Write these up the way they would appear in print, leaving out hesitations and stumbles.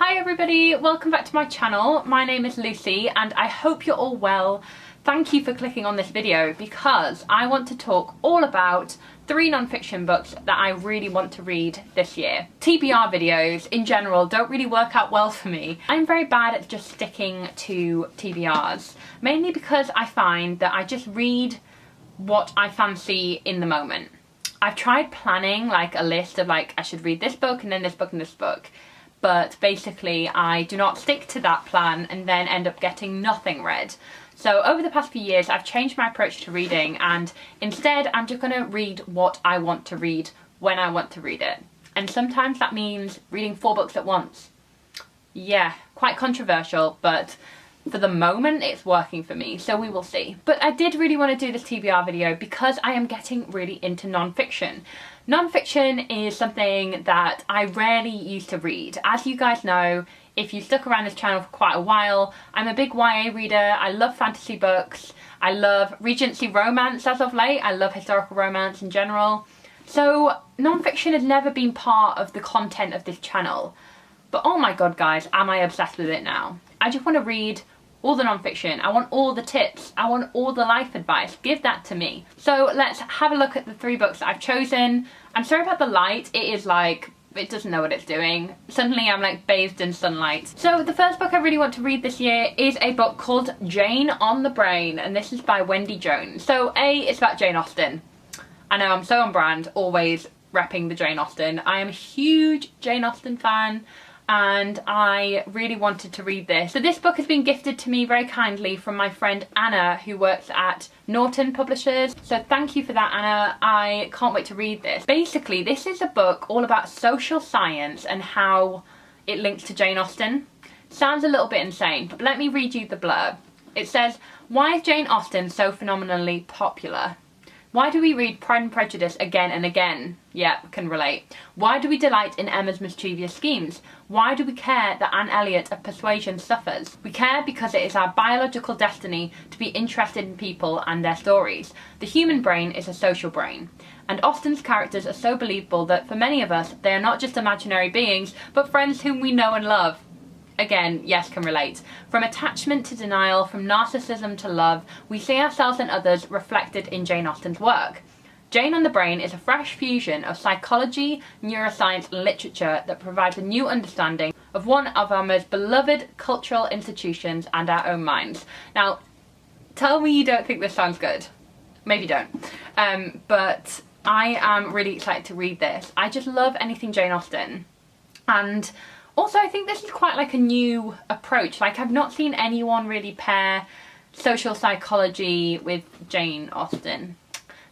Hi everybody, welcome back to my channel. My name is Lucy and I hope you're all well. Thank you for clicking on this video because I want to talk all about 3 non-fiction books that I really want to read this year. TBR videos in general don't really work out well for me. I'm very bad at just sticking to TBRs, mainly because I find that I just read what I fancy in the moment. I've tried planning like a list of like I should read this book and then this book and this book, but basically I do not stick to that plan and then end up getting nothing read. So over the past few years I've changed my approach to reading, and instead I'm just going to read what I want to read when I want to read it. And sometimes that means reading 4 books at once. Yeah, quite controversial, but for the moment it's working for me, so we will see. But I did really want to do this TBR video because I am getting really into non-fiction. Non-fiction is something that I rarely used to read. As you guys know, if you stuck around this channel for quite a while, I'm a big YA reader. I love fantasy books. I love Regency romance as of late. I love historical romance in general. So non-fiction has never been part of the content of this channel. But oh my god guys, am I obsessed with it now. I just want to read all the non-fiction. I want all the tips. I want all the life advice. Give that to me. So let's have a look at the 3 books that I've chosen. I'm sorry about the light. It is like, it doesn't know what it's doing. Suddenly I'm like bathed in sunlight. So the first book I really want to read this year is a book called Jane on the Brain, and this is by Wendy Jones. So it's about Jane Austen. I know, I'm so on brand, always repping the Jane Austen. I am a huge Jane Austen fan, and I really wanted to read this. So this book has been gifted to me very kindly from my friend Anna, who works at Norton Publishers. So thank you for that, Anna. I can't wait to read this. Basically, this is a book all about social science and how it links to Jane Austen. Sounds a little bit insane, but let me read you the blurb. It says, "Why is Jane Austen so phenomenally popular? Why do we read Pride and Prejudice again and again?" Yeah, can relate. "Why do we delight in Emma's mischievous schemes? Why do we care that Anne Elliot of Persuasion suffers? We care because it is our biological destiny to be interested in people and their stories. The human brain is a social brain. And Austen's characters are so believable that for many of us, they are not just imaginary beings, but friends whom we know and love." Again, yes, can relate. From attachment to denial, from narcissism to love, we see ourselves and others reflected in Jane Austen's work. Jane on the Brain is a fresh fusion of psychology, neuroscience and literature that provides a new understanding of one of our most beloved cultural institutions and our own minds. Now, tell me you don't think this sounds good. Maybe don't. But I am really excited to read this. I just love anything Jane Austen. And also, I think this is quite like a new approach. Like, I've not seen anyone really pair social psychology with Jane Austen.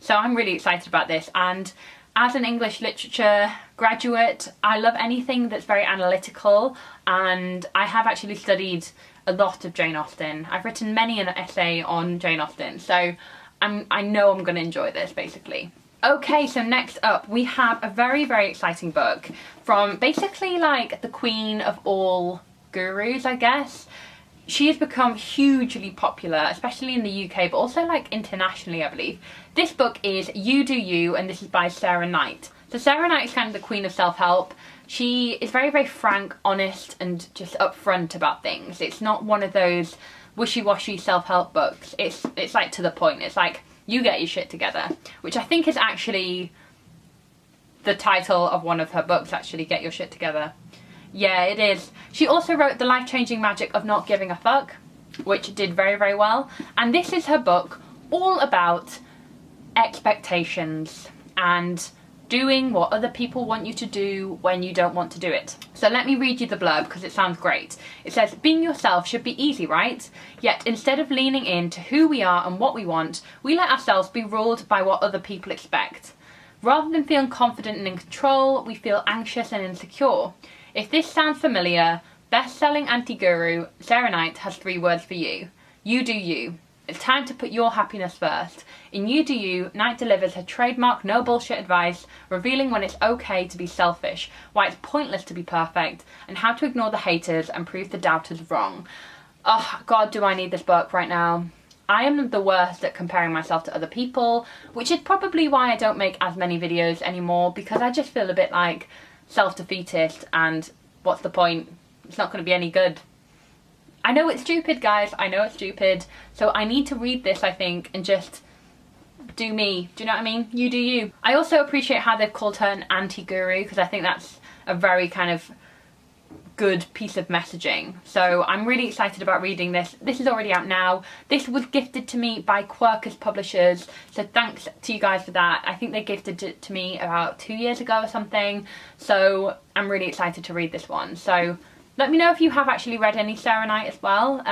So I'm really excited about this. And as an English literature graduate, I love anything that's very analytical. And I have actually studied a lot of Jane Austen. I've written many an essay on Jane Austen. So I know I'm going to enjoy this, basically. Okay, so next up we have a very, very exciting book from basically like the queen of all gurus, I guess. She has become hugely popular, especially in the UK, but also like internationally, I believe. This book is You Do You, and this is by Sarah Knight. So Sarah Knight is kind of the queen of self-help. She is very, very frank, honest, and just upfront about things. It's not one of those wishy-washy self-help books. It's like to the point. It's like, you get your shit together, which I think is actually the title of one of her books, actually, Get Your Shit Together. Yeah, it is. She also wrote The Life-Changing Magic of Not Giving a Fuck, which did very, very well. And this is her book all about expectations and doing what other people want you to do when you don't want to do it. So let me read you the blurb because it sounds great. It says, "Being yourself should be easy, right? Yet instead of leaning in to who we are and what we want, we let ourselves be ruled by what other people expect. Rather than feeling confident and in control, we feel anxious and insecure. If this sounds familiar, best-selling anti-guru Sarah Knight has 3 words for you. You do you. It's time to put your happiness first. In You Do You, Knight delivers her trademark no bullshit advice, revealing when it's okay to be selfish, why it's pointless to be perfect, and how to ignore the haters and prove the doubters wrong." Oh god, do I need this book right now. I am the worst at comparing myself to other people, which is probably why I don't make as many videos anymore, because I just feel a bit like self-defeatist and what's the point? it's not going to be any good. I know it's stupid, guys, I know it's stupid, so I need to read this, I think, and just do me. Do you know what I mean? You do you. I also appreciate how they've called her an anti-guru, because I think that's a very kind of good piece of messaging. So I'm really excited about reading this. This is already out now. This was gifted to me by Quirkers Publishers, so thanks to you guys for that. I think they gifted it to me about 2 years ago or something, so I'm really excited to read this one. So let me know if you have actually read any Sarah Knight as well.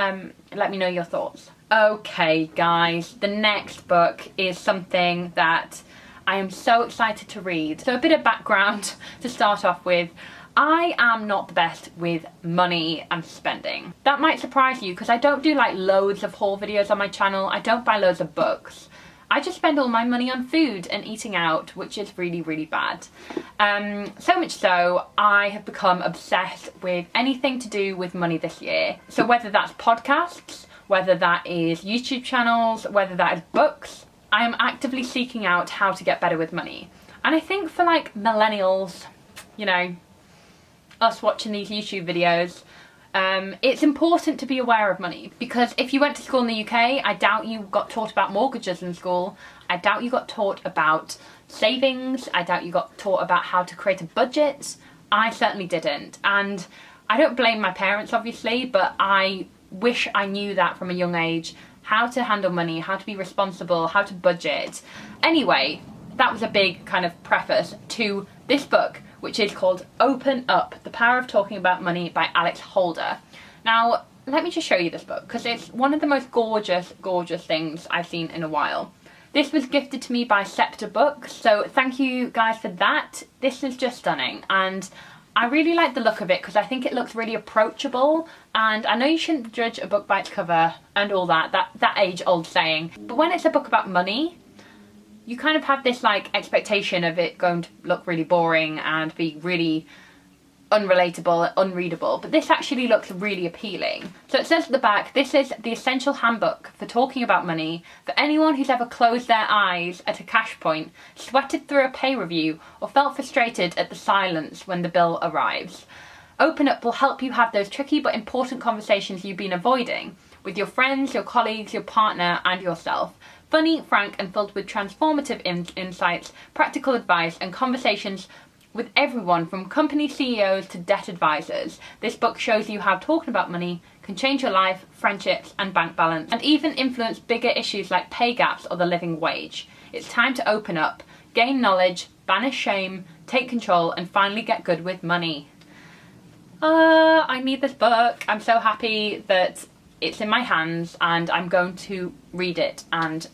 Let me know your thoughts. Okay guys, the next book is something that I am so excited to read. So a bit of background to start off with. I am not the best with money and spending. That might surprise you because I don't do like loads of haul videos on my channel. I don't buy loads of books. I just spend all my money on food and eating out, which is really, really bad. So much so, I have become obsessed with anything to do with money this year. So whether that's podcasts, whether that is YouTube channels, whether that is books, I am actively seeking out how to get better with money. And I think for like millennials, you know, us watching these YouTube videos, it's important to be aware of money, because if you went to school in the UK, I doubt you got taught about mortgages in school. I doubt you got taught about savings. I doubt you got taught about how to create a budget. I certainly didn't, and I don't blame my parents obviously, but I wish I knew that from a young age, how to handle money, how to be responsible, how to budget. Anyway, that was a big kind of preface to this book, which is called Open Up, The Power of Talking About Money by Alex Holder. Now, let me just show you this book, because it's one of the most gorgeous, gorgeous things I've seen in a while. This was gifted to me by Scepter Books, so thank you guys for that. This is just stunning, and I really like the look of it because I think it looks really approachable, and I know you shouldn't judge a book by its cover and all that age-old saying, but when it's a book about money, you kind of have this like expectation of it going to look really boring and be really unrelatable, unreadable, but this actually looks really appealing. So it says at the back, this is the essential handbook for talking about money for anyone who's ever closed their eyes at a cash point, sweated through a pay review, or felt frustrated at the silence when the bill arrives. Open Up will help you have those tricky but important conversations you've been avoiding with your friends, your colleagues, your partner, and yourself. Funny, frank, and filled with transformative insights, practical advice, and conversations with everyone from company CEOs to debt advisors. This book shows you how talking about money can change your life, friendships, and bank balance, and even influence bigger issues like pay gaps or the living wage. It's time to open up, gain knowledge, banish shame, take control, and finally get good with money. I need this book. I'm so happy that it's in my hands and I'm going to read it, and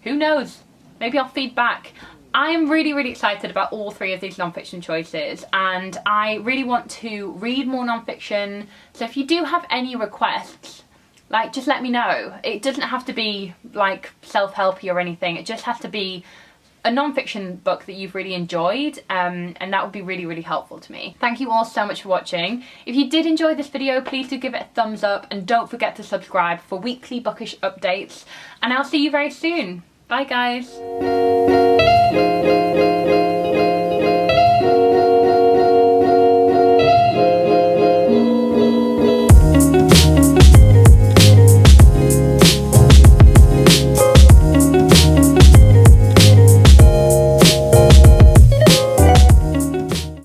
who knows, maybe I'll feed back. I am really, really excited about all three of these non-fiction choices, and I really want to read more non-fiction. So if you do have any requests, like, just let me know. It doesn't have to be like self-helpy or anything. It just has to be a non-fiction book that you've really enjoyed, and that would be really, really helpful to me. Thank you all so much for watching. If you did enjoy this video, please do give it a thumbs up, and don't forget to subscribe for weekly bookish updates, and I'll see you very soon. Bye guys.